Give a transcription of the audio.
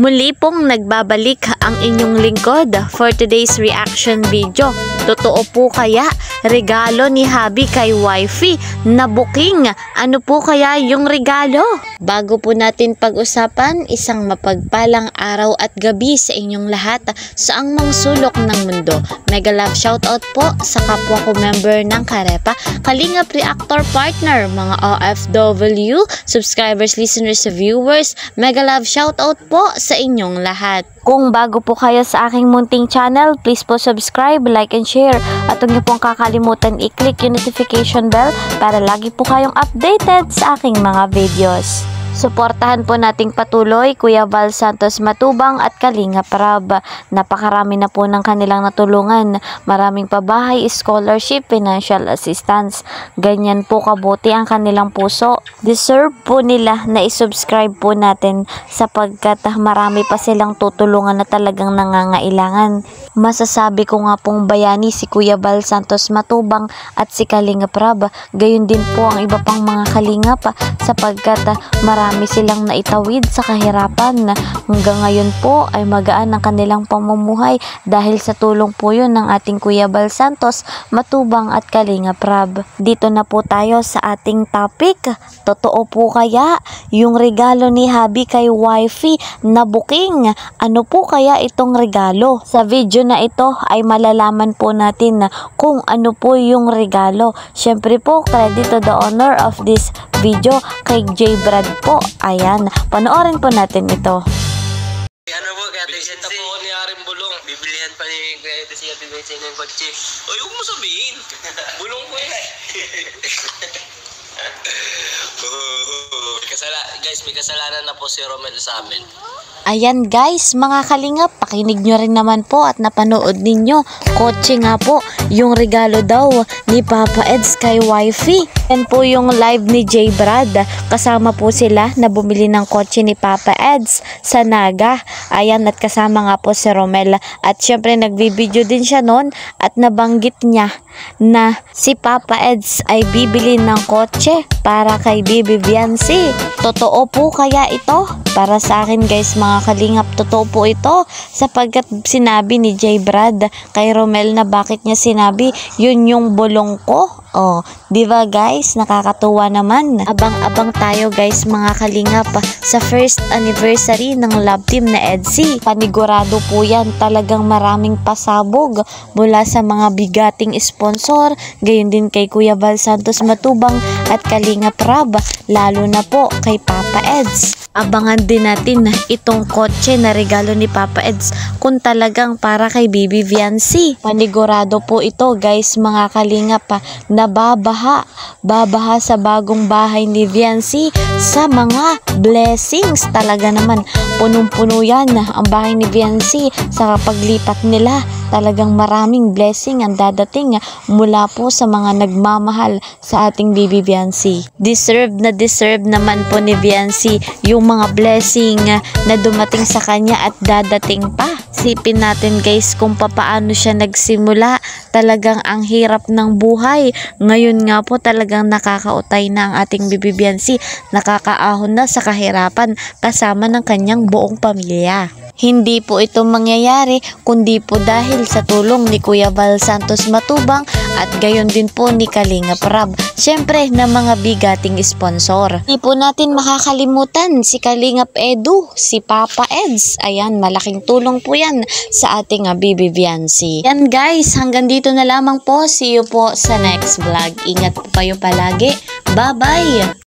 Muli pong nagbabalik ang inyong lingkod for today's reaction video. Totoo po kaya regalo ni Habi kay wifey na booking? Ano po kaya yung regalo? Bago po natin pag-usapan, isang mapagpalang araw at gabi sa inyong lahat sa angmang sulok ng mundo. Mega love shoutout po sa kapwa ko member ng Karepa, Kalingap Reactor Partner, mga OFW, subscribers, listeners, viewers. Mega love shoutout po sa inyong lahat. Kung bago po kayo sa aking munting channel, please po subscribe, like, and share. At huwag niyo pong kakalimutan i-click yung notification bell para lagi po kayong updated sa aking mga videos. Suportahan po nating patuloy Kuya Val Santos Matubang at Kalingap Rab. Napakarami na po ng kanilang natulungan. Maraming pabahay, scholarship, financial assistance. Ganyan po kabuti ang kanilang puso. Deserve po nila na isubscribe po natin sapagkat marami pa silang tutulungan na talagang nangangailangan. Masasabi ko nga pong bayani si Kuya Val Santos Matubang at si Kalingap Rab. Gayon din po ang iba pang mga kalingap sapagkat marami silang naitawid sa kahirapan. Hanggang ngayon po ay magaan ang kanilang pamumuhay dahil sa tulong po yun ng ating Kuya Val Santos Matubang at Kalingap Rab. Dito na po tayo sa ating topic. Totoo po kaya yung regalo ni Habi kay wifey na booking? Ano po kaya itong regalo? Sa video na ito ay malalaman po natin kung ano po yung regalo. Syempre po, credit to the owner of this video kay J. Brad po. Ayan, panoorin po natin ito. Ano po, kaya Vincent po ni Aring Bulong. Bibilihan pa ni Kaya si Ate Vincent ng kotse. Ay, huwag mo sabihin. Bulong ko yun. Guys, may kasalanan na po si Romel sa amin. Ayan guys, mga kalingap, pakinig nyo rin naman po at napanood ninyo. Kotse nga po, yung regalo daw ni Papa Eds kay wifey. Yan po yung live ni J. Brad. Kasama po sila na bumili ng kotse ni Papa Eds sa Naga. Ayan, at kasama nga po si Romel. At syempre nagbibideo din siya noon at nabanggit niya na si Papa Eds ay bibili ng kotse para kay Bibi Viancy. Totoo po kaya ito? Para sa akin guys, mga kalingap, totoo po ito sapagkat sinabi ni J. Brad kay Romel na bakit niya sinabi yun yung bulong ko. Oh, di ba guys? Nakakatuwa naman. Abang-abang tayo guys, mga kalingap, sa first anniversary ng love team na EDSI. Panigurado po yan, talagang maraming pasabog mula sa mga bigating sponsor, gayon din kay Kuya Val Santos Matubang at Kalingap Rab, lalo na po kay Papa Eds. Abangan din natin itong kotse na regalo ni Papa Eds kung talagang para kay Bibi Viancy. Panigurado po ito guys, mga kalingap, na babaha sa bagong bahay ni Viancy sa mga blessings. Talaga naman, punong-puno yan ang bahay ni Viancy sa paglipat nila. Talagang maraming blessing ang dadating mula po sa mga nagmamahal sa ating Bibi Viancy. Deserve naman po ni Viancy yung mga blessing na dumating sa kanya at dadating pa. Sipin natin guys kung papaano siya nagsimula. Talagang ang hirap ng buhay. Ngayon nga po talagang nakakautay na ang ating Bibi Viancy. Nakakaahon na sa kahirapan kasama ng kanyang buong pamilya. Hindi po ito mangyayari kundi po dahil sa tulong ni Kuya Val Santos Matubang at gayon din po ni Kalingap Rab. Siyempre na mga bigating sponsor. Hindi po natin makakalimutan si Kalingap Edu, si Papa Eds. Ayan, malaking tulong po yan sa ating Bibi Viancy. Yan guys, hanggang dito na lamang po. See you po sa next vlog. Ingat po kayo palagi. Bye-bye!